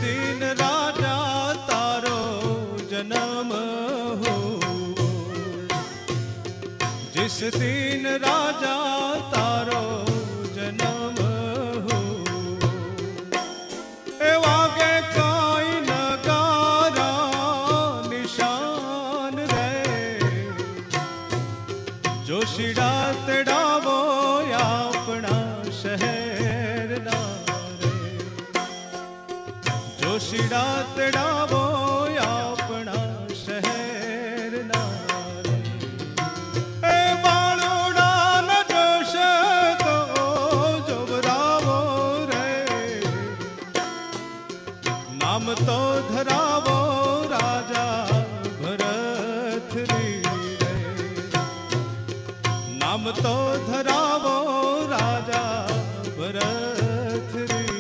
दिन राजा तारो जन्म हो, जिस दिन राजा तारो जन्म हो, ए वागे काई नगारा निशान रे, जोशीड़ा तेड़ावो अपना शहर ना रे, जोशीड़ा तेड़ावो अपना शहर ना रे, ए बाणोड़ा न जोश तो जोबरावो रे, नाम तो धरावो राजा भरत री रे, नाम तो धरावो राजा भरत री रे।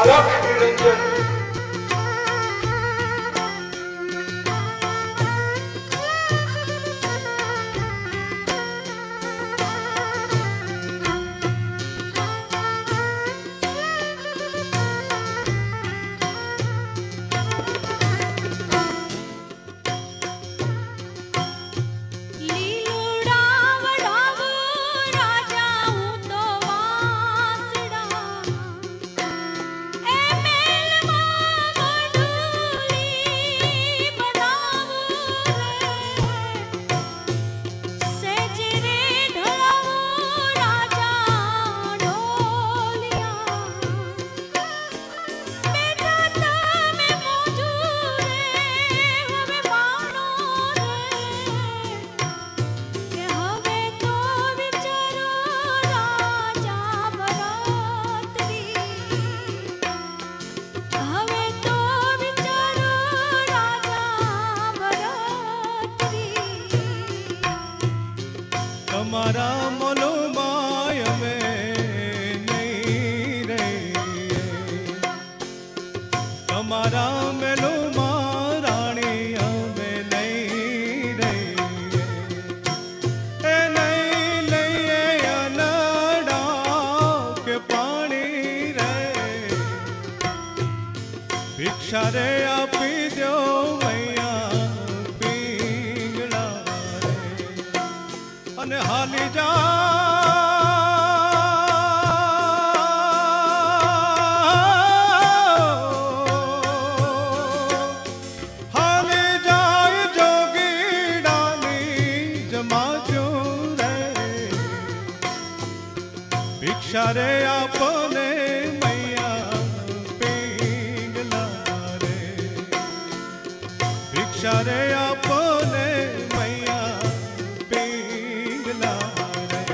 अलख निरंजन લીલુડા વડાવો રાજા હું તો વાસડા, એ મેલમાં મંડુલી બનાવું રે, સેજ રે ઢળાવો રાજા ઢોલિયા, બેટા તમે મોજું રે હવે માણો રે, કે હવે તો વિચારો રાજા ભરતરી, હવે તો વિચારો રાજા ભરતરી। તમારા મનો માય અમે નહીં રે, તમારા મેલો રાણી અમે નહીં રે, એ નહીં લઈએ અનડા કે પાણી રે, ભિક્ષા રે આપી દો મૈયા પીંગળા રે, અને હાલી જા હાલી જાય જોગીડાની જમાજો રે, ભિક્ષા રે આપને મૈયા પીંગલા રે, ભિક્ષા રે આપને મૈયા પીંગલા રે।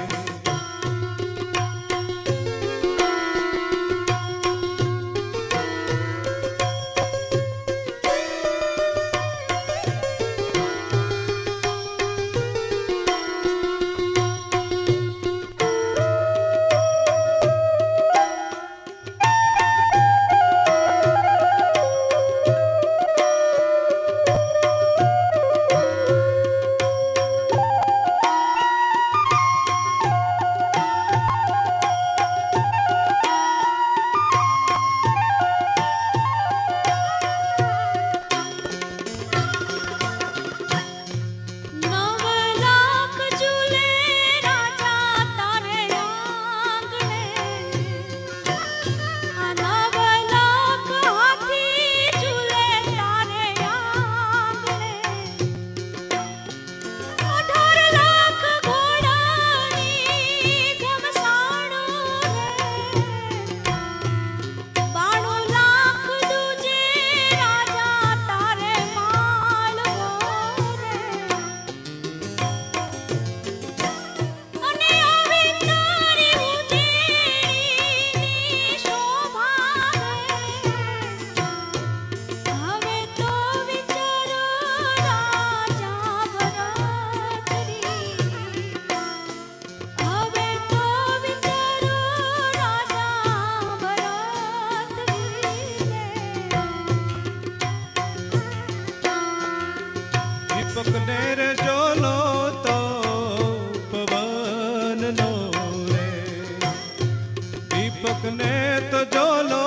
दीपक ने तो जोलो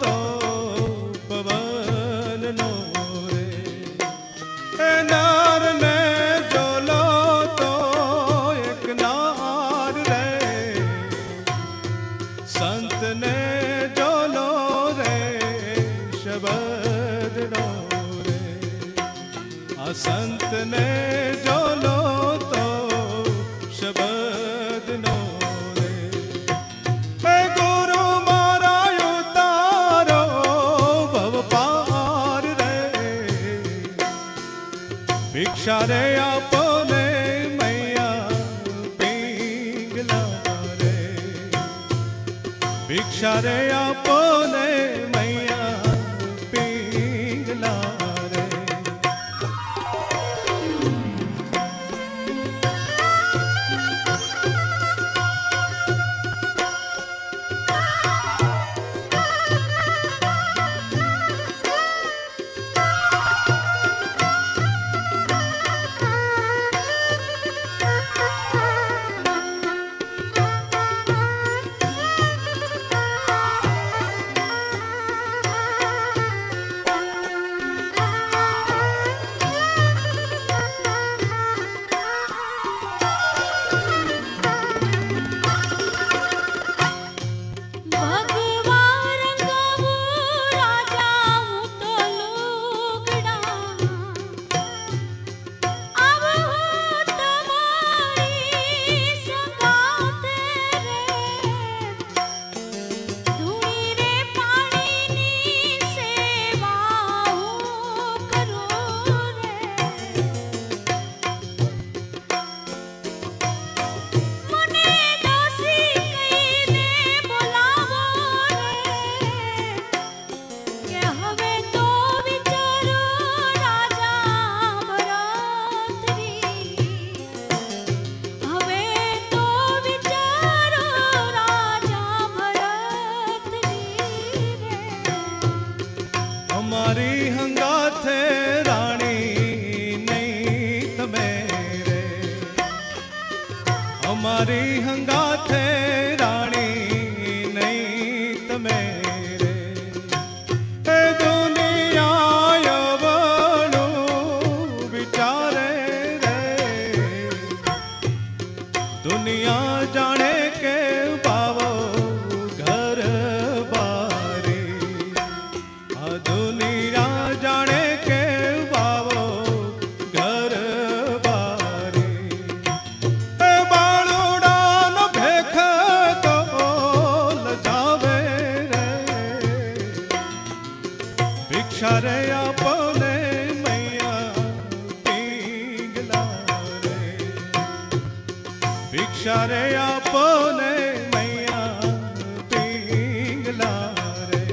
तो पवन नो रे, नार ने जोलो तो एक नार रे, संत ने जोलो रे शब्द नो रे, आ संत ने जोलो तो शब्द नो रे। हे गुरु मारा उतारो भव पार रे, भिक्षा रे आपो ने मैया पिंगला रे, भिक्षा रे आपो ने मैया पिंगला रे। ભગવાન ગવું રાજા હું તો લુગડા આવો હું તમારી સંગાતે રે, ધૂણી રે પાણીની સેવા હું કરું રે, મને દોષી કહીને બોલાવો રે, કે હવે તો વિચારો રાજા ભરતરી, હવે તો વિચારો રાજા ભરતરી રે। અમારી હંગાથે રાણી નહીં તમે રે, અમારી હંગાથે રાણી નહીં તમે રે, એ દુનિયા યવણું વિચારે રે, દુનિયા જાણે કે પાવો ઘર બારી, આ દુનિયા જાણે કે પાવો ઘર બારી, એ બાળુડાનો ભેખ તો લજાવે રે, ભિક્ષા રે આપોને મૈયા પિંગલા રે, भिक्षा रे आपने मैया पिंगला रे।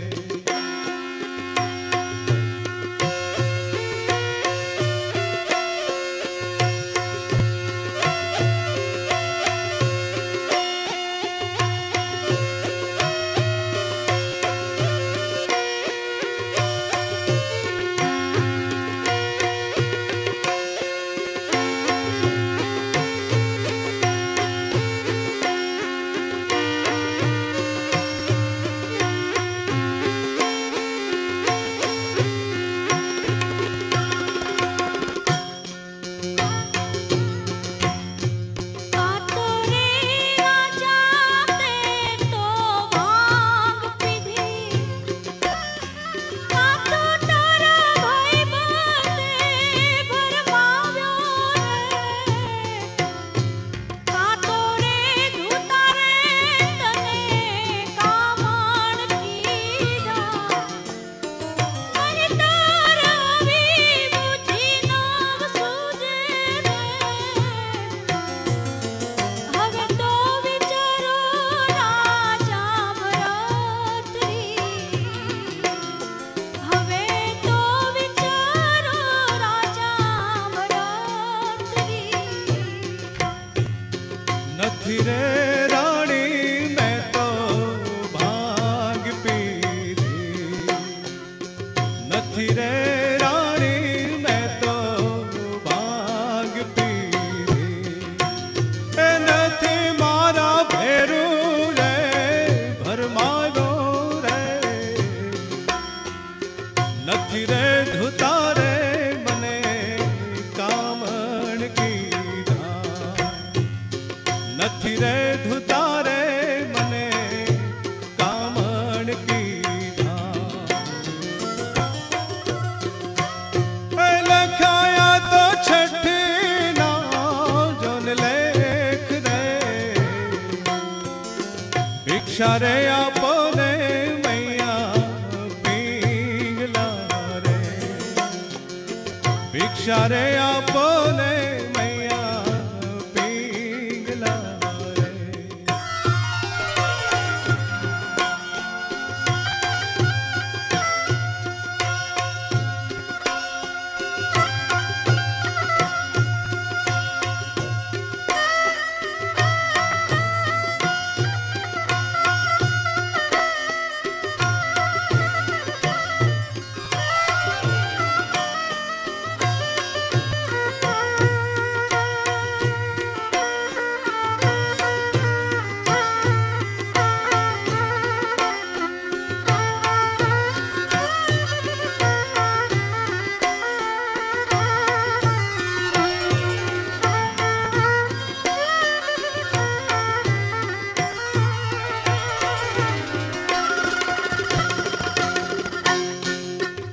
रावण की लखाया तो छठी ना जोन लेख रे भिक्षा रे आपने मैया पिंगला रे भिक्षा रे आपने मैया पिंगला रे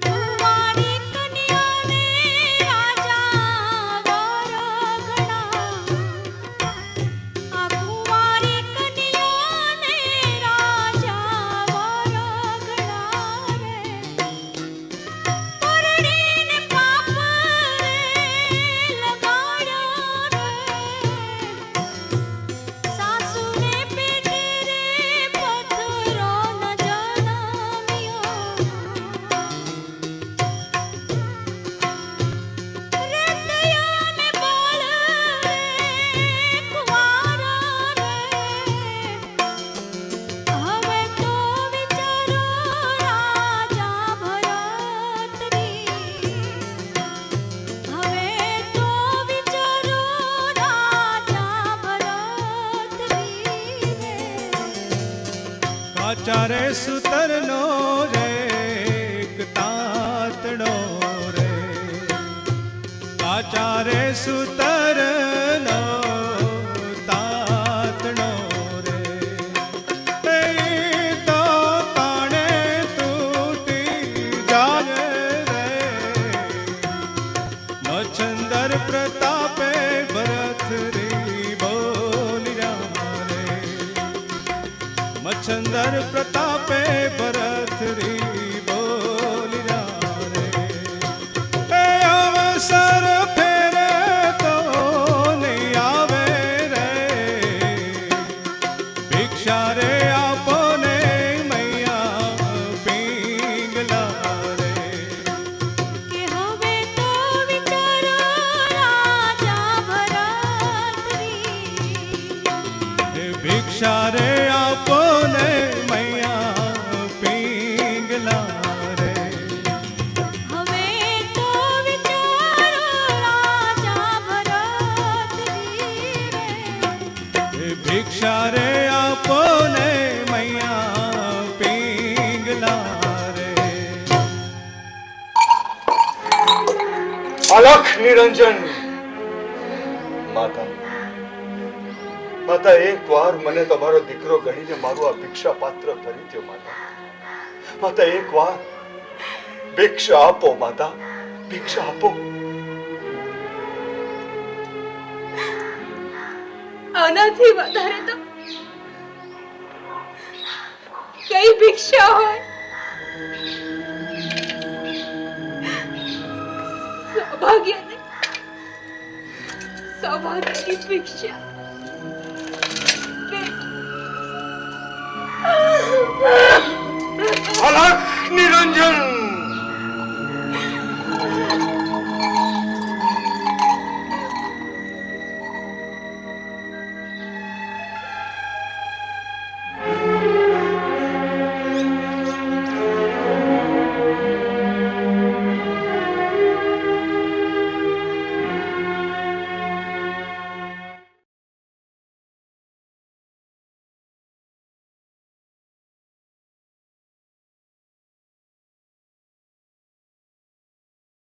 કુંવારી કન્યાને રાજા વરઘડા આ કુંવારી કન્યાને રાજા વરઘડા રે પરણીને પાપ રે લગાડ્યો રે સાસુને પેટે રે પથરો ન જન્મ્યો રતયાને બોલ રે કુંવાર રે હવે તો વિચારો રાજા ભરતની હવે તો વિચારો રાજા ભરતની રે કાચા રે સુતરનો રે એક તાતડો રે કાચા રે સુતરનો તાતડો રે એ તો તાણે તૂટી જાય રે મચ્છંદર પ્રતાપે ભરતરી બોલ્યા રે મચ્છંદર પ્રતાપે ભરતરી બોલ્યા રે એ અવસર ફેરે તો નહીં આવે રે ભિક્ષા રે આપોને મૈયા પિંગલા રે કે હવે તો વિચારો રાજા ભરતની એ ભિક્ષા રે આપોને મૈયા પિંગલા રે હવે તો વિચારો રાજા ભરતની રે એ ભિક્ષા રે આપોને મૈયા પિંગલા રે અલખ નિરંજન માતા માતા એક વાર મને તમારો દીકરો ગણીને મારું આ ભિક્ષા પાત્ર ભરી દ્યો માતા માતા એક વાર ભિક્ષા આપો માતા ભિક્ષા આપો આનાથી વધારે તો કઈ ભિક્ષા હોય સૌભાગ્યની ભિક્ષા પેટ